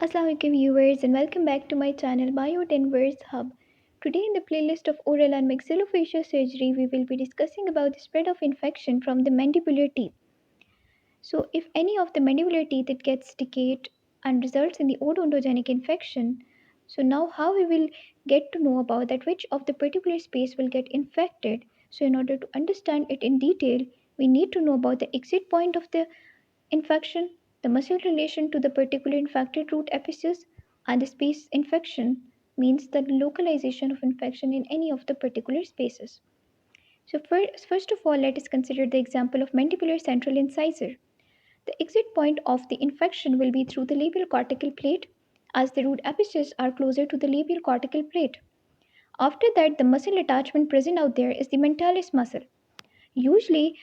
Assalamualaikum viewers and welcome back to my channel Bio 10 Words Hub. Today in the playlist of oral and maxillofacial surgery we will be discussing about the spread of infection from the mandibular teeth. So if any of the mandibular teeth it gets decayed and results in the odontogenic infection, so now how we will get to know about that which of the particular space will get infected. So in order to understand it in detail, we need to know about the exit point of the infection, the muscle relation to the particular infected root epiphysis, and the space infection means the localization of infection in any of the particular spaces. So first of all, let us consider the example of mandibular central incisor. The exit point of the infection will be through the labial cortical plate as the root epiphyses are closer to the labial cortical plate. After that, the muscle attachment present out there is the mentalis muscle. Usually,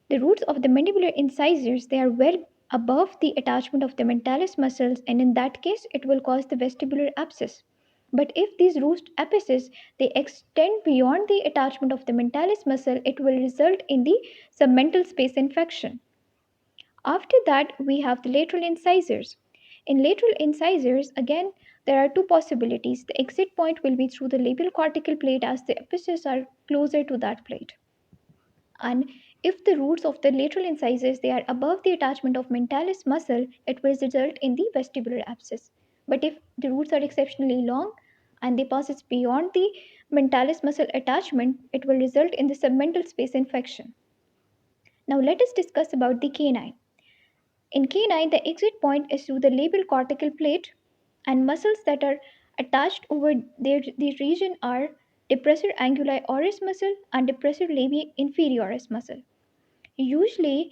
the roots of the mandibular incisors they are well above the attachment of the mentalis muscles, and in that case it will cause the vestibular abscess. But if these root apices they extend beyond the attachment of the mentalis muscle, it will result in the submental space infection. After that, we have the lateral incisors. In lateral incisors, again, there are two possibilities. The exit point will be through the labial cortical plate as the apices are closer to that plate. And if the roots of the lateral incisors they are above the attachment of mentalis muscle, it will result in the vestibular abscess. But if the roots are exceptionally long and they passes beyond the mentalis muscle attachment, it will result in the submental space infection. Now let us discuss about the canine. In canine, the exit point is through the labial cortical plate, and muscles that are attached over the region are depressor anguli oris muscle and depressor labii inferioris muscle. Usually,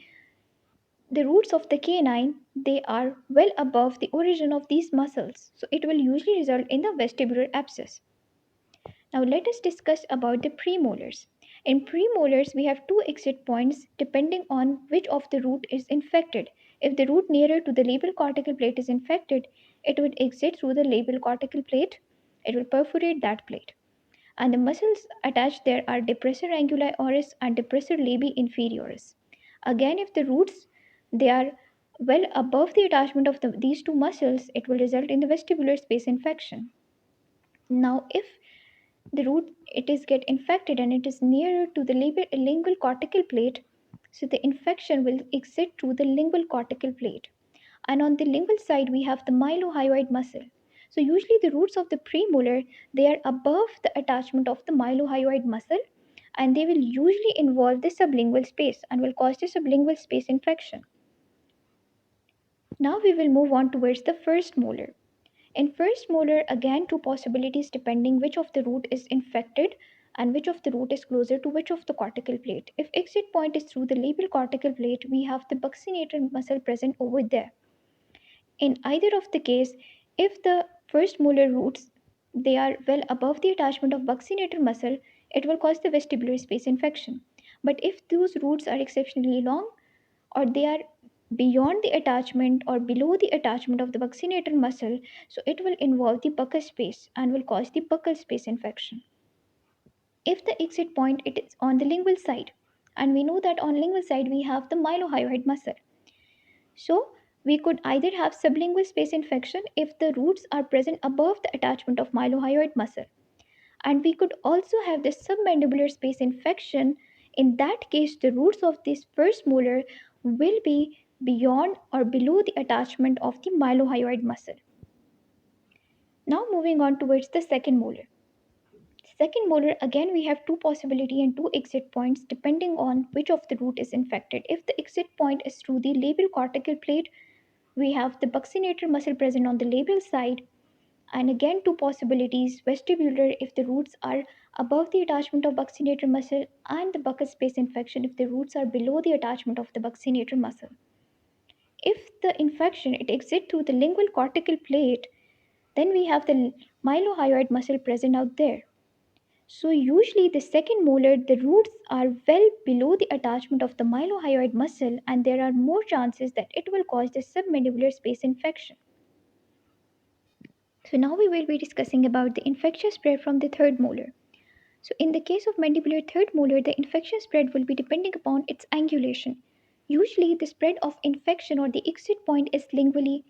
the roots of the canine they are well above the origin of these muscles, so it will usually result in the vestibular abscess. Now let us discuss about the premolars. In premolars, we have two exit points depending on which of the root is infected. If the root nearer to the labial cortical plate is infected, it would exit through the labial cortical plate. It will perforate that plate. And the muscles attached there are depressor anguli oris and depressor labii inferioris. Again, if the roots they are well above the attachment of these two muscles, it will result in the vestibular space infection. Now, if the root it is get infected and it is nearer to the lingual cortical plate, so the infection will exit through the lingual cortical plate. And on the lingual side we have the mylohyoid muscle. So usually the roots of the premolar they are above the attachment of the mylohyoid muscle, and they will usually involve the sublingual space and will cause the sublingual space infection. Now we will move on towards the first molar. In first molar, again two possibilities depending which of the root is infected and which of the root is closer to which of the cortical plate. If exit point is through the labial cortical plate, we have the buccinator muscle present over there. In either of the case, if the first molar roots they are well above the attachment of buccinator muscle, it will cause the vestibular space infection. But if those roots are exceptionally long or they are beyond the attachment or below the attachment of the buccinator muscle, so it will involve the buccal space and will cause the buccal space infection. If the exit point it is on the lingual side, and we know that on lingual side we have the mylohyoid muscle, so we could either have sublingual space infection if the roots are present above the attachment of mylohyoid muscle, and we could also have the submandibular space infection. In that case, the roots of this first molar will be beyond or below the attachment of the mylohyoid muscle. Now moving on towards the second molar. Second molar, again we have two possibility and two exit points depending on which of the root is infected. If the exit point is through the labial cortical plate, we have the buccinator muscle present on the labial side, and again two possibilities vestibular if the roots are above the attachment of buccinator muscle, and the buccal space infection if the roots are below the attachment of the buccinator muscle. If the infection it exits through the lingual cortical plate, then we have the mylohyoid muscle present out there. So usually the second molar the roots are well below the attachment of the mylohyoid muscle, and there are more chances that it will cause the submandibular space infection. So now we will be discussing about the infection spread from the third molar. So in the case of mandibular third molar, the infection spread will be depending upon its angulation. Usually the spread of infection or the exit point is lingually,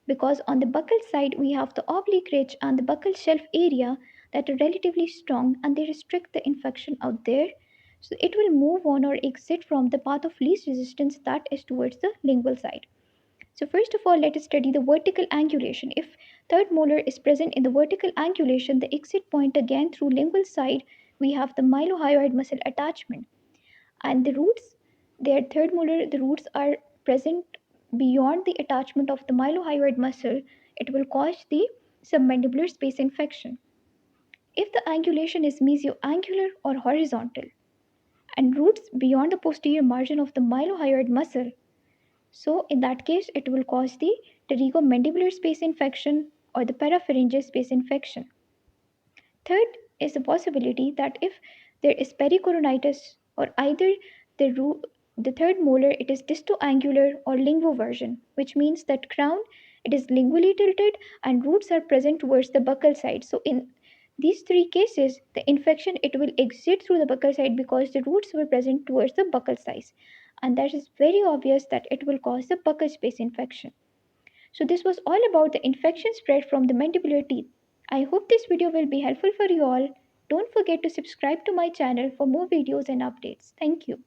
because on the buccal side we have the oblique ridge and the buccal shelf area that are relatively strong and they restrict the infection out there. So it will move on or exit from the path of least resistance that is towards the lingual side. So first of all, let us study the vertical angulation. If third molar is present in the vertical angulation, the exit point again through lingual side, we have the mylohyoid muscle attachment. And the roots, their third molar, the roots are present beyond the attachment of the mylohyoid muscle. It will cause the submandibular space infection. If the angulation is mesioangular or horizontal, and roots beyond the posterior margin of the mylohyoid muscle, so in that case, it will cause the pterygomandibular space infection or the parapharyngeal space infection. Third is the possibility that if there is pericoronitis or either the third molar it is distoangular or linguoversion, which means that crown it is lingually tilted and roots are present towards the buccal side. So in these three cases, the infection it will exit through the buccal side because the roots were present towards the buccal size, and that is very obvious that it will cause the buccal space infection. So this was all about the infection spread from the mandibular teeth. I hope this video will be helpful for you all. Don't forget to subscribe to my channel for more videos and updates. Thank you.